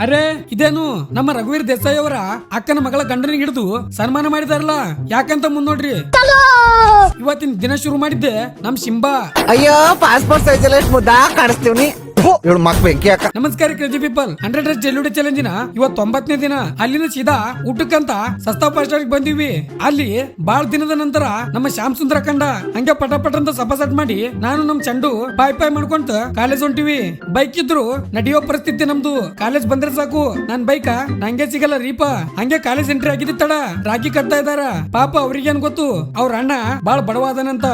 ಅರೆ ಇದೇನು ನಮ್ಮ ರಘುವೀರ್ ದೇಸಾಯಿ ಅವರ ಅಕ್ಕನ ಮಗಳ ಗಂಡನಿಗೆ ಹಿಡಿದು ಸನ್ಮಾನ ಮಾಡಿದಾರಲ್ಲ, ಯಾಕಂತ ಮುನ್ನೋಡ್ರಿ. ಇವತ್ತಿನ ದಿನ ಶುರು ಮಾಡಿದ್ದೆ ನಮ್ ಶಿಂಬಾ. ಅಯ್ಯೋ ಪಾಸ್ಪೋರ್ಟ್ ಸೈಜ್ ಎಷ್ಟು ಮುದ್ದಾ ಕಾಣಿಸ್ತೀವಿ. ಇವಳು ಮಕ್ ಬೆಂಕಿ ಹಾಕ. ನಮಸ್ಕಾರ ಕ್ರೇಜಿ ಪೀಪಲ್. 100 ಡೇಸ್ ಜೆಲ್ಯೂಡಿ ಚಾಲೆಂಜಿನ ಇವತ್ 90ನೇ ದಿನ. ಅಲ್ಲಿಂದ ಸೀದಾ ಊಟಕ್ಕಂತ ಸಸ್ತಾ ಫಾಸ್ಟ್ ಬಂದಿವಿ. ಅಲ್ಲಿ ಬಾಳ್ ದಿನದ ನಂತರ ನಮ್ಮ ಶ್ಯಾಮ್ ಸುಂದರ ಕಂಡ. ಹಂಗೆ ಪಟ ಅಂತ ಸಪಾಸಟ್ ಮಾಡಿ ನಾನು ನಮ್ ಚಂಡು ಬಾಯ್ ಮಾಡ್ಕೊಂತ ಕಾಲೇಜ್ ಹೊಂಟಿವಿ. ಬೈಕ್ ಇದ್ರು ನಡೆಯೋ ಪರಿಸ್ಥಿತಿ ನಮ್ದು. ಕಾಲೇಜ್ ಬಂದ್ರೆ ಸಾಕು ನನ್ ಬೈಕ ನಂಗೆ ಸಿಗಲ್ಲ ರೀಪ. ಹಂಗೆ ಕಾಲೇಜ್ ಎಂಟ್ರಿ ಆಗಿದ್ದ ತಡ ರಾಖಿ ಕಟ್ತಾ ಇದಾರ. ಪಾಪ ಅವ್ರಿಗೇನ್ ಗೊತ್ತು, ಅವ್ರ ಅಣ್ಣ ಬಾಳ್ ಬಡವಾದನಂತ.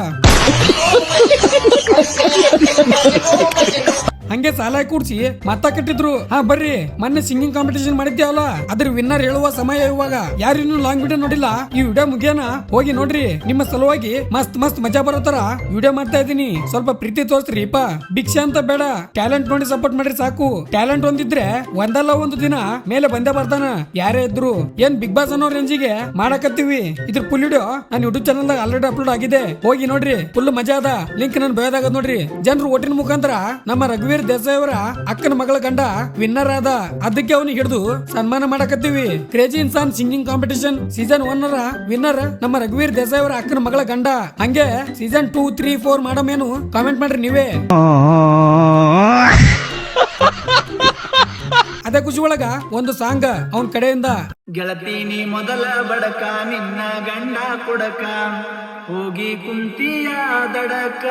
ಹಂಗೆ ಸಾಲ ಕೂಡ್ಸಿ ಮತ್ತ ಕಟ್ಟಿದ್ರು. ಹಾ ಬರ್ರಿ, ಮೊನ್ನೆ ಸಿಂಗಿಂಗ್ ಕಾಂಪಿಟೇಷನ್ ಮಾಡಿದ್ಯಾವಲ್ಲ, ಅದ್ರ ವಿನ್ನರ್ ಹೇಳುವ ಸಮಯ ಇವಾಗ. ಯಾರಿನ್ನೂ ಲಾಂಗ್ ವಿಡಿಯೋ ನೋಡಿಲ್ಲ, ಈ ವಿಡಿಯೋ ಮುಗಿಯೋಣ ಹೋಗಿ ನೋಡ್ರಿ. ನಿಮ್ಮ ಸಲುವಾಗಿ ಮಸ್ತ್ ಮಜಾ ಬರೋ ತರ ವಿಡಿಯೋ ಮಾಡ್ತಾ ಇದೀನಿ. ಸ್ವಲ್ಪ ಪ್ರೀತಿ ತೋರಿಸ್ರಿಪ್ಪ. ಭಿಕ್ಷೆ ಅಂತ ಬೇಡ, ಟ್ಯಾಲೆಂಟ್ ನೋಡಿ ಸಪೋರ್ಟ್ ಮಾಡ್ರಿ ಸಾಕು. ಟ್ಯಾಲೆಂಟ್ ಒಂದಿದ್ರೆ ಒಂದಲ್ಲ ಒಂದು ದಿನ ಮೇಲೆ ಬಂದೇ ಬರ್ತಾನ, ಯಾರೇ ಇದ್ರು. ಏನ್ ಬಿಗ್ ಬಾಸ್ ಅನ್ನೋ ರೇಂಜಿಗೆ ಮಾಡಕತ್ತೀವಿ. ಇದ್ರ ಫುಲ್ ವಿಡಿಯೋ ನನ್ನ ಯೂಟ್ಯೂಬ್ ಚಾನಲ್ ದಾಗ ಆಲ್ರೆಡಿ ಅಪ್ಲೋಡ್ ಆಗಿದೆ, ಹೋಗಿ ನೋಡ್ರಿ. ಫುಲ್ ಮಜಾ ಅದ. ಲಿಂಕ್ ನಾನು ಬಯೋದಾಗ ನೋಡ್ರಿ. ಜನರು ಓಟಿನ ಮುಖಾಂತರ ನಮ್ಮ ರಘುವೀರ್ ದೇಸಾಯಿ ಅವರ ಅಕ್ಕನ ಮಗಳ ಗಂಡ ವಿನ್ನರ್ ಆದ. ಅದಕ್ಕೆ ಅವನಿಗೆ ಹಿಡಿದು ಸನ್ಮಾನ ಮಾಡಕತ್ತೀವಿ. Crazy Insaan singing competition season 1 ರ ವಿನ್ನರ್ ನಮ್ಮ ರಘುವೀರ್ ದೇಸಾಯಿ ಅವರ ಅಕ್ಕನ ಮಗಳ ಗಂಡ. ಹಂಗೆ ಸೀಸನ್ 2, 3, 4 ಮಾಡಮೇನು ಕಾಮೆಂಟ್ ಮಾಡ್ರಿ ನೀವೇ. ಅದೇ ಖುಷಿ ಒಳಗ ಒಂದು ಸಾಂಗ್ ಅವನ್ ಕಡೆಯಿಂದ. ಗೆಳತೀನಿ ಮೊದಲ ಬಡಕ ನಿನ್ನ ಗಂಡ ಕುಡಕ, ಹೋಗಿ ಕುಂತಿಯ ದಡಕ,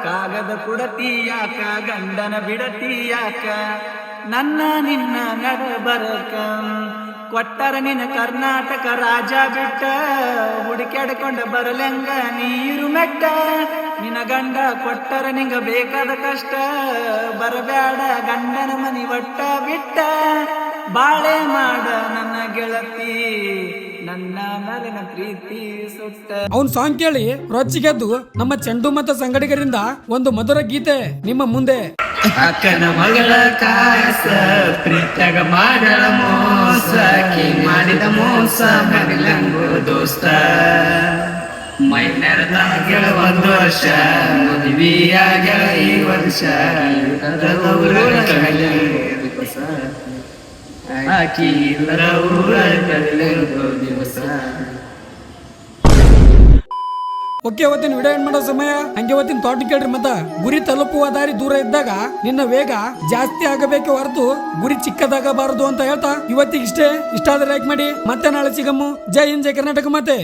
ಕಾಗದ ಕುಡತಿಯಾಕ, ಗಂಡನ ಬಿಡತಿಯಾಕ, ನನ್ನ ನಿನ್ನ ನಡ ಬರಕ, ಕೊಟ್ಟರ ನಿನ್ನ ಕರ್ನಾಟಕ ರಾಜ ಬಿಟ್ಟ, ಹುಡುಕ್ಯಾಡ್ಕೊಂಡ ಬರಲಂಗ ನೀರು ಮೆಟ್ಟ, ನಿನ್ನ ಗಂಡ ಕೊಟ್ಟರ ನಿಂಗ ಬೇಕಾದ ಕಷ್ಟ, ಬರಬ್ಯಾಡ ಗಂಡನ ಮನಿ ಒಟ್ಟ ಬಿಟ್ಟ, ಬಾಳೆ ಮಾಡ ನನ್ನ ಗೆಳತಿ, ನನ್ನ ಮಗನ ಪ್ರೀತಿ ಸುಟ್ಟ. ಅವನ್ ಸಾಂಗ್ ಕೇಳಿ ರೊಚ್ಚಿಗೆದ್ದು ನಮ್ಮ ಚೆಂಡು ಮತ್ತು ಸಂಗಡಿಗರಿಂದ ಒಂದು ಮಧುರ ಗೀತೆ ನಿಮ್ಮ ಮುಂದೆ. ಅಕ್ಕನ ಮಗಳ ಕಾಸ ಪ್ರೀತ್ಯಾಗ ಮಾಡಳ ಮೋಸ, ಮಾಡಿದ ಮೋಸ ಮರಿಲಂಗು ದೋಸ್ತ, ಮೈ ನೆರೆದಾಗೆಳ ಒಂದು ವರ್ಷ, ಮದುವೆಯಾಗೆಳ ಈ ವರ್ಷ, ಆಕಿ ಇಲ್ಲರ ಊರ ದಿವಸ. ಓಕೆ, ಇವತ್ತಿನ ವಿಡಿಯೋ ಎಂಡ್ ಮಾಡೋ ಸಮಯ. ಹಂಗೆ ಇವತ್ತಿನ ತೋಟ ಕೇಳ್ರಿ. ಮತ್ತ ಗುರಿ ತಲುಪುವ ದಾರಿ ದೂರ ಇದ್ದಾಗ ನಿನ್ನ ವೇಗ ಜಾಸ್ತಿ ಆಗಬೇಕೆ ಹೊರತು ಗುರಿ ಚಿಕ್ಕದಾಗಬಾರದು ಅಂತ ಹೇಳ್ತಾ ಇವತ್ತಿಗೆ ಇಷ್ಟೇ. ಇಷ್ಟ ಆದ್ರೆ ಲೈಕ್ ಮಾಡಿ. ಮತ್ತೆ ನಾಳೆ ಸಿಗಮ್ಮು. ಜೈ ಹಿಂದ್, ಜೈ ಕರ್ನಾಟಕ. ಮತ್ತೆ